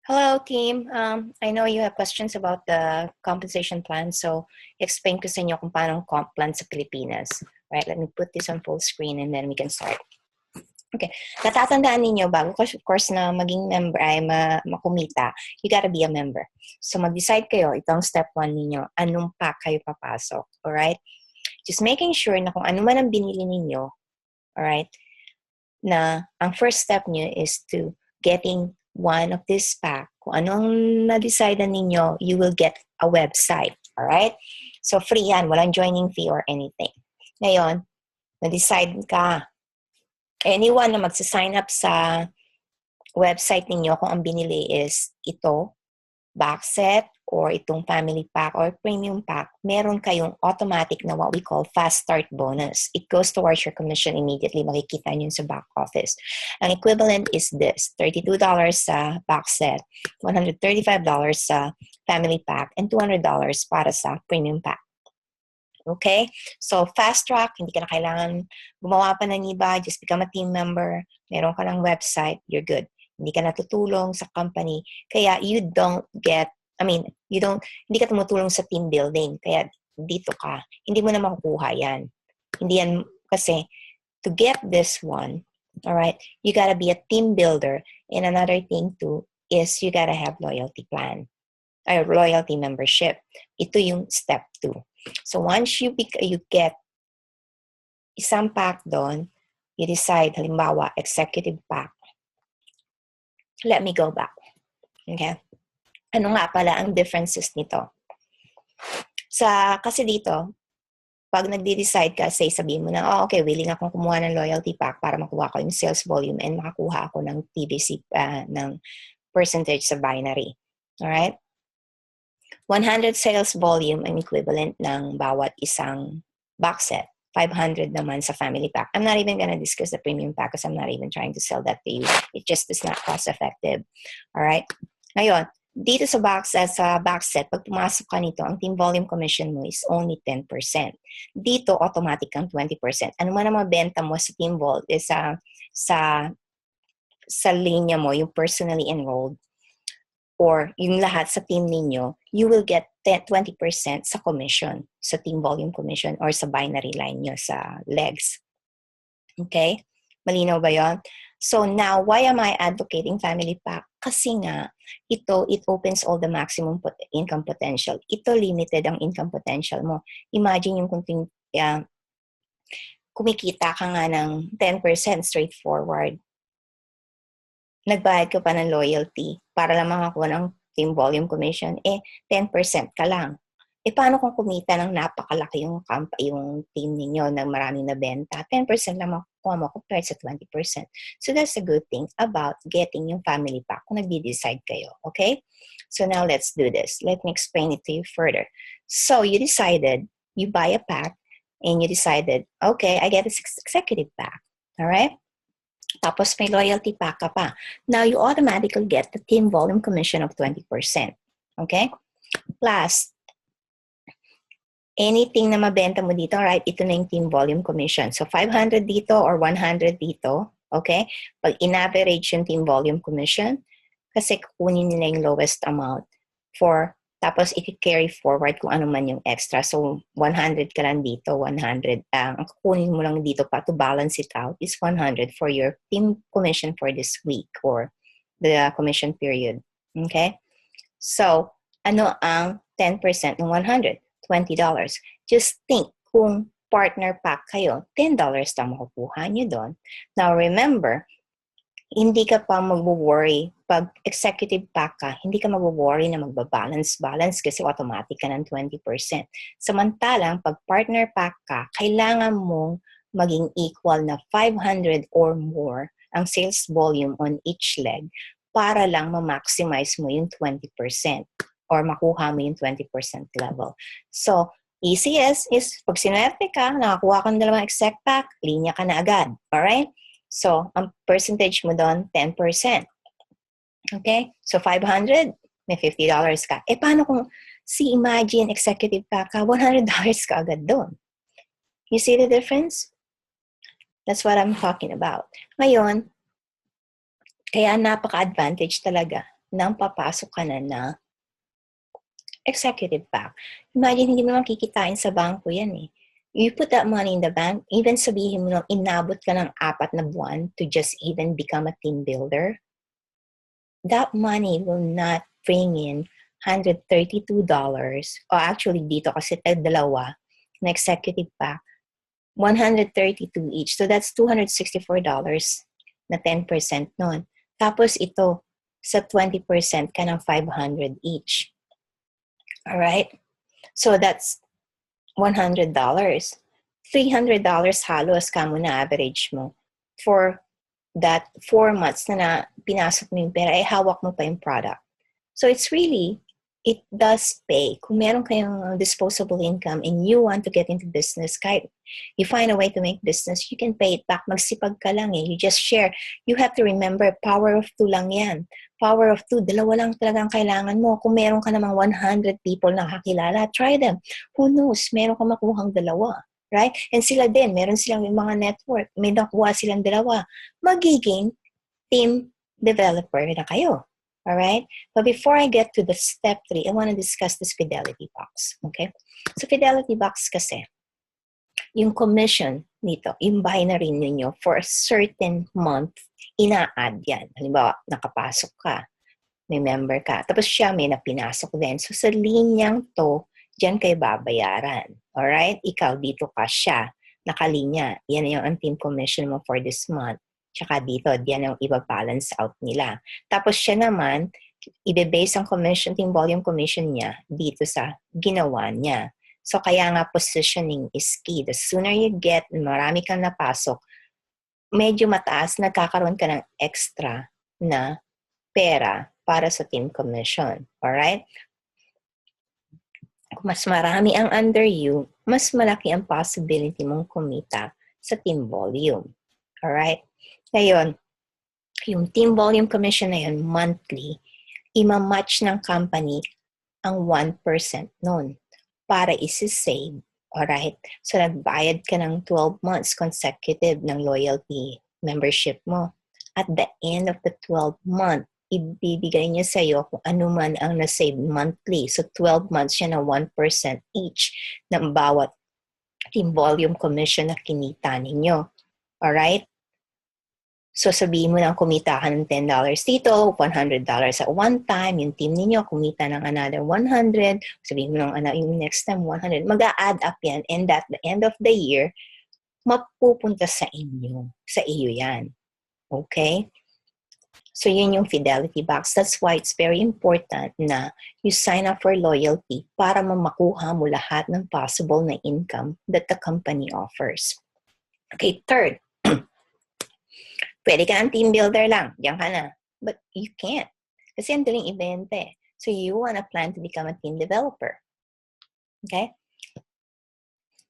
Hello, team. I know you have questions about the compensation plan, so explain ko sa inyo kung paano ang comp plan sa Pilipinas. Right, let me put this on full screen and then we can start. Okay, natatandaan ninyo, bago of course na maging member ay makumita, you gotta be a member. So mag-decide kayo, itong step 1 ninyo, anong pack kayo papasok. Alright? Just making sure na kung ano man ang binili ninyo, alright, na ang first step nyo is to getting one of this pack. Kung anong na-decide ninyo, you will get a website. Alright? So, free yan. Walang joining fee or anything. Ngayon, na-decide ka. Anyone na magsa-sign up sa website ninyo kung ang binili is ito, box set, or itong family pack or premium pack, meron kayong automatic na what we call fast start bonus. It goes towards your commission immediately. Makikita nyo sa back office. Ang equivalent is this, $32 sa box set, $135 sa family pack, and $200 para sa premium pack. Okay? So, fast track, hindi ka na kailangan gumawa pa ng iba, just become a team member, meron ka ng website, you're good. Hindi ka natutulong sa company, kaya you don't get, hindi ka tumutulong sa team building, kaya dito ka, hindi mo na makukuha yan. Hindi yan, kasi to get this one, alright, you gotta be a team builder, and another thing too is you gotta have loyalty plan, or loyalty membership. Ito yung step 2. So once you get isang pack doon, you decide, halimbawa, executive pack. Let me go back. Okay? Ano nga pala ang differences nito? Kasi dito, pag nagde-decide ka, say, sabihin mo na, okay, willing akong kumuha ng loyalty pack para makuha ko yung sales volume and makakuha ako ng TVC, ng percentage sa binary. Alright? 100 sales volume ang equivalent ng bawat isang box set. 500 naman sa family pack. I'm not even gonna discuss the premium pack because I'm not even trying to sell that to you. It just is not cost effective. Alright? Ngayon, dito sa box set, pag pumasok ka nito, ang team volume commission mo is only 10%. Dito, automatic ang 20%. Ano man ang mabenta mo sa team vault, sa linya mo, yung personally enrolled, or yung lahat sa team ninyo, you will get 20% sa commission, sa team volume commission, or sa binary line nyo, sa legs. Okay? Malinaw ba yon? So now, why am I advocating family pack? Kasi nga, it opens all the maximum income potential. Ito limited ang income potential mo. Imagine yung kumikita ka nga ng 10% straightforward. Nagbayad ka pa ng loyalty para lang makakuha ng team volume commission, 10% ka lang. Paano kung kumita ng napakalaki yung team ninyo ng maraming nabenta? 10% lang makukuha mo compared sa 20%. So that's a good thing about getting yung family pack kung nagde-decide kayo. Okay? So now let's do this. Let me explain it to you further. So you decided, you buy a pack, and you decided, okay, I get this executive pack. Alright? Tapos may loyalty pack ka pa. Now, you automatically get the team volume commission of 20%. Okay? Plus, anything na mabenta mo dito, right, ito na yung team volume commission. So, 500 dito or 100 dito, okay? Pag in-average yung team volume commission, kasi kukunin nila yung lowest amount tapos i-carry forward kung ano man yung extra. So, 100 ka lang dito, 100. Ang kukunin mo lang dito pa to balance it out is 100 for your team commission for this week or the commission period. Okay? So, ano ang 10% ng 100? $20. Just think, kung partner pack kayo, $10 lang makukuha nyo doon. Now, remember, hindi ka pa mag-worry. Pag executive pack ka, hindi ka mag-worry na magbabalance kasi automatic ka ng 20%. Samantalang, pag partner pack ka, kailangan mong maging equal na 500 or more ang sales volume on each leg para lang ma-maximize mo yung 20% or makuha mo yung 20% level. So, easiest is pag sinwerte ka, nakakuha ka ng dalawang exec pack, linya ka na agad. Alright? So, ang percentage mo doon, 10%. Okay? So, 500, may $50 ka. Paano kung imagine executive pack ka, $100 ka agad doon? You see the difference? That's what I'm talking about. Ngayon, kaya napaka-advantage talaga nang papasok ka na executive pack. Imagine, hindi mo naman kikitain sa bangko yan eh. You put that money in the bank, even sabihin mo nang inabot ka ng 4 na buwan to just even become a team builder, that money will not bring in $132, or actually dito kasi dalawa na executive pack, 132 each. So that's $264 na 10% nun. Tapos ito, sa 20% ka ng 500 each. Alright? So that's $100. $300 halos ka mo na average mo for that 4 months na pinasok mo yung pera, hawak mo pa yung product. So it's really, it does pay. Kung meron kayong disposable income and you want to get into business, kahit you find a way to make business, you can pay it back. Magsipag ka lang eh. You just share. You have to remember, power of 2 lang yan. Power of 2, dalawa lang talagang kailangan mo. Kung meron ka namang 100 people na kakilala, try them. Who knows, meron ka makuhang dalawa. Right? And sila din, meron silang mga network. May nakuha silang dalawa. Magiging team developer na kayo. Alright? But before I get to the step 3, I want to discuss this Fidelity Box. Okay? So Fidelity Box kasi, yung commission nito, yung binary ninyo for a certain month, ina-add yan. Halimbawa, nakapasok ka, may member ka, tapos siya may napinasok din. So sa linyang to, diyan kayo babayaran. Alright? Ikaw, dito ka siya, nakalinya. Yan yung team commission mo for this month. Tsaka dito, diyan yung iba-balance out nila. Tapos siya naman, ibe-base ang commission, team volume commission niya dito sa ginawa niya. So kaya nga positioning is key. The sooner you get, marami kang napasok, medyo mataas, nagkakaroon ka ng extra na pera para sa team commission. Alright? Kung mas marami ang under you, mas malaki ang possibility mong kumita sa team volume. Alright? Ngayon, yung team volume commission na yun, monthly, ima-match ng company ang 1% nun para isi-save. Alright? So, nagbayad ka ng 12 months consecutive ng loyalty membership mo. At the end of the 12 month, ibibigay niya sa'yo kung ano man ang na-save monthly. So, 12 months siya na 1% each ng bawat team volume commission na kinita ninyo. Alright? So, sabihin mo na kumita ka ng $10 dito, $100 at one time, yung team ninyo kumita ng another 100, sabihin mo ng yung next time 100, mag-a-add up yan, and at the end of the year, mapupunta sa iyo yan. Okay? So, yun yung Fidelity Box. That's why it's very important na you sign up for loyalty para makuha mo lahat ng possible na income that the company offers. Okay, third, pwede ka ng team builder lang. Diyan ka na. But you can't. Kasi ang daling ibente. So you wanna plan to become a team developer. Okay?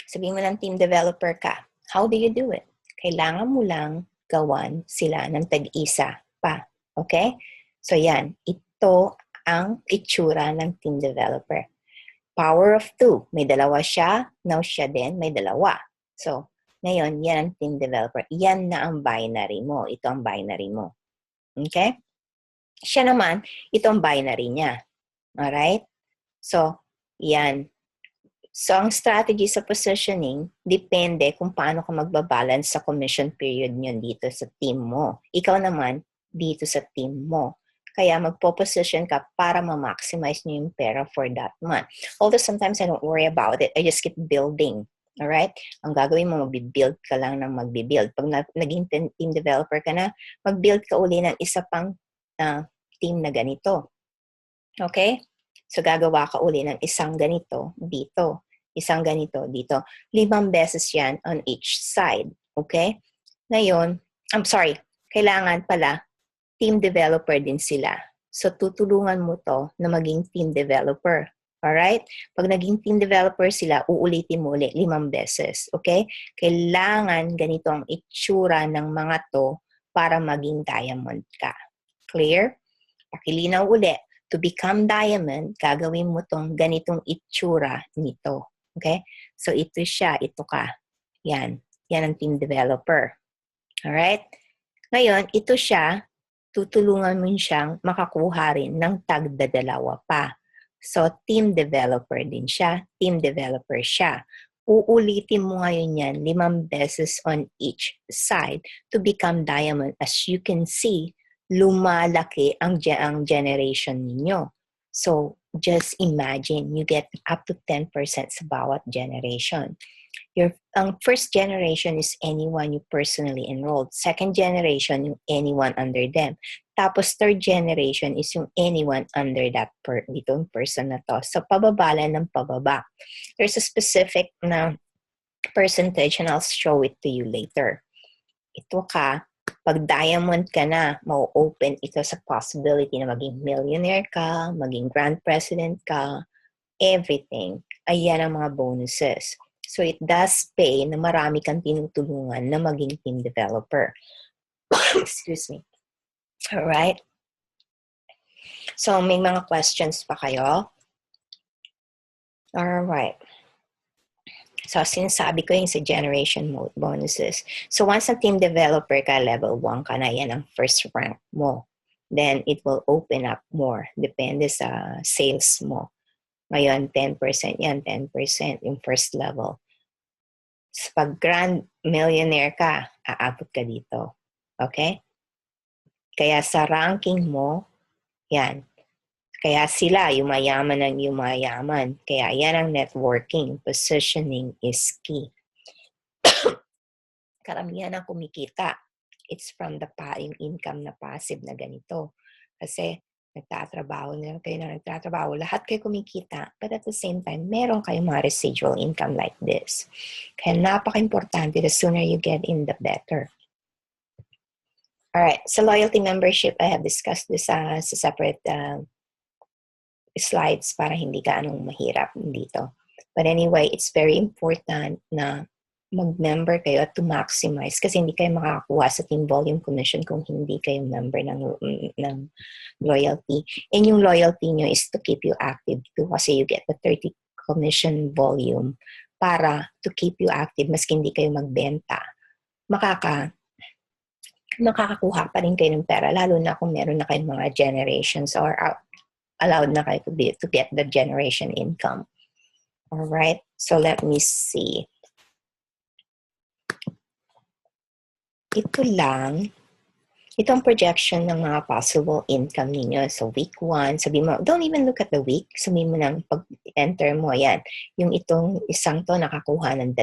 Sabihin mo lang team developer ka. How do you do it? Kailangan mo lang gawan sila ng tag-isa pa. Okay? So yan. Ito ang itsura ng team developer. Power of 2. May dalawa siya. Now siya din. May dalawa. So, ngayon, yan ang team developer. Yan na ang binary mo. Ito ang binary mo. Okay? Siya naman, ito ang binary niya. Alright? So, yan. So, ang strategy sa positioning, depende kung paano ka magbabalance sa commission period nyo dito sa team mo. Ikaw naman, dito sa team mo. Kaya magpo-position ka para ma-maximize nyo yung pera for that month. Although sometimes I don't worry about it. I just keep building. Alright? Ang gagawin mo, mag-build ka lang ng mag-build. Pag naging team developer ka na, mag-build ka uli ng isa pang team na ganito. Okay? So, gagawa ka uli ng isang ganito dito. Isang ganito dito. 5 beses yan on each side. Okay? Ngayon, kailangan pala, team developer din sila. So, tutulungan mo to na maging team developer. Alright? Pag naging team developer sila, uulitin mo ulit 5 beses. Okay? Kailangan ganito ang itsura ng mga to para maging diamond ka. Clear? Pakilinaw ulit. To become diamond, gagawin mo tong ganitong itsura nito. Okay? So, ito siya. Ito ka. Yan. Yan ang team developer. Alright? Ngayon, ito siya. tutulungan mo siyang makakuha rin ng tagdadalawa pa. So, team developer din siya. Team developer siya. Uulitin mo ngayon yan 5 beses on each side to become diamond. As you can see, lumalaki ang generation ninyo. So, just imagine, you get up to 10% sa bawat generation. Ang first generation is anyone you personally enrolled. Second generation, yung anyone under them. Tapos third generation is yung anyone under that itong person na to. So, pababala ng pababa. There's a specific na percentage and I'll show it to you later. Ito ka, pag diamond ka na, mau-open ito sa possibility na maging millionaire ka, maging grand president ka, everything. Ayan ang mga bonuses. So it does pay na marami kang tinutulungan na maging team developer. Excuse me. Alright? So may mga questions pa kayo? Alright. So sinasabi ko yung sa generation mode bonuses. So once a team developer ka, level 1 ka na, yan ang first rank mo. Then it will open up more. Depende sa sales mo. Ngayon, 10% yan, 10% yung first level. So, pag grand millionaire ka, aabot ka dito. Okay? Kaya sa ranking mo, yan. Kaya sila, yumayaman ng yumayaman. Kaya yan ang networking. Positioning is key. Karamihan ang kumikita. It's from yung income na passive na ganito. Kasi, nagtatrabaho na kayo na nagtatrabaho. Lahat kayo kumikita. But at the same time, meron kayong mga residual income like this. Kaya napaka-importante. The sooner you get in, the better. Alright. So, loyalty membership, I have discussed this sa separate slides para hindi ka anong mahirap dito. But anyway, it's very important na mag-member kayo at to maximize kasi hindi kayo makakakuha sa team volume commission kung hindi kayo member ng loyalty. And yung loyalty nyo is to keep you active too kasi you get the 30 commission volume para to keep you active maski hindi kayo magbenta. Makakakuha pa rin kayo ng pera lalo na kung meron na kayong mga generations or allowed na kayo to get the generation income. Alright, so let me see. Ito lang. Ito ang projection ng mga possible income ninyo. So, week 1, sabi mo, don't even look at the week. Sabi mo nang pag-enter mo, yan. Yung itong isang to, nakakuha ng 2.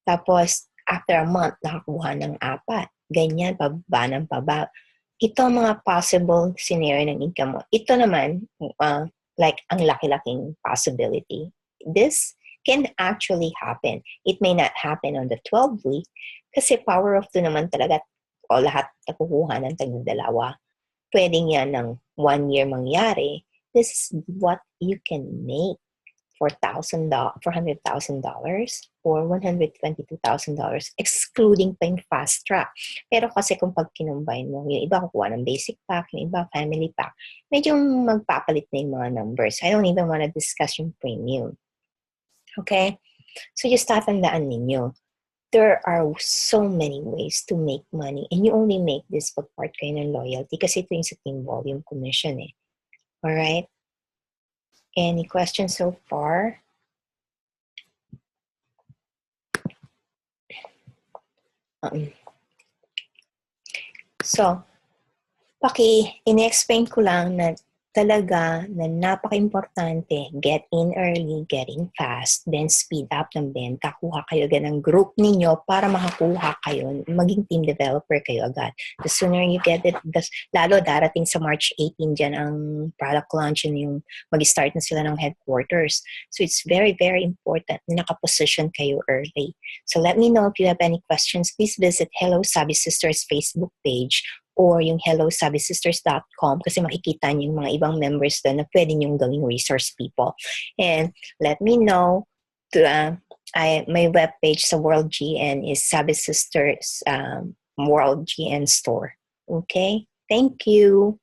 Tapos, after a month, nakakuha ng 4. Ganyan, pababa ng pababa. Ito ang mga possible scenario ng income mo. Ito naman, like, ang laki-laking possibility. This can actually happen. It may not happen on the 12th week, kasi power of 2 naman talaga o lahat nakukuha ng tag-2. Pwedeng yan ng 1 year mangyari. This is what you can make for $400,000 or $122,000 excluding pa yung fast track. Pero kasi kung pag kinumbine mo, yung iba kukuha ng basic pack, yung iba family pack, medyo magpapalit na yung mga numbers. I don't even want to discuss yung premium. Okay? So just tatandaan ninyo, there are so many ways to make money and you only make this pag part kayo ng loyalty kasi ito yung sa team volume commission eh. Alright? Any questions so far? So, in-explain ko lang na talaga na napaka-importante, get in early, getting fast, then speed up ng benta. Kuha kayo agad ng group ninyo para makakuha kayo, maging team developer kayo agad. The sooner you get it, lalo darating sa March 18 dyan ang product launch and yung mag-start na sila ng headquarters. So it's very, very important na nakaposition kayo early. So let me know if you have any questions. Please visit Hello Sabi Sisters Facebook page or yung hellosabisisters.com kasi makikita niyo yung mga ibang members doon na pwede niyong gawing resource people. And let me know, my webpage sa World GN is Sabi Sisters World GN Store. Okay? Thank you.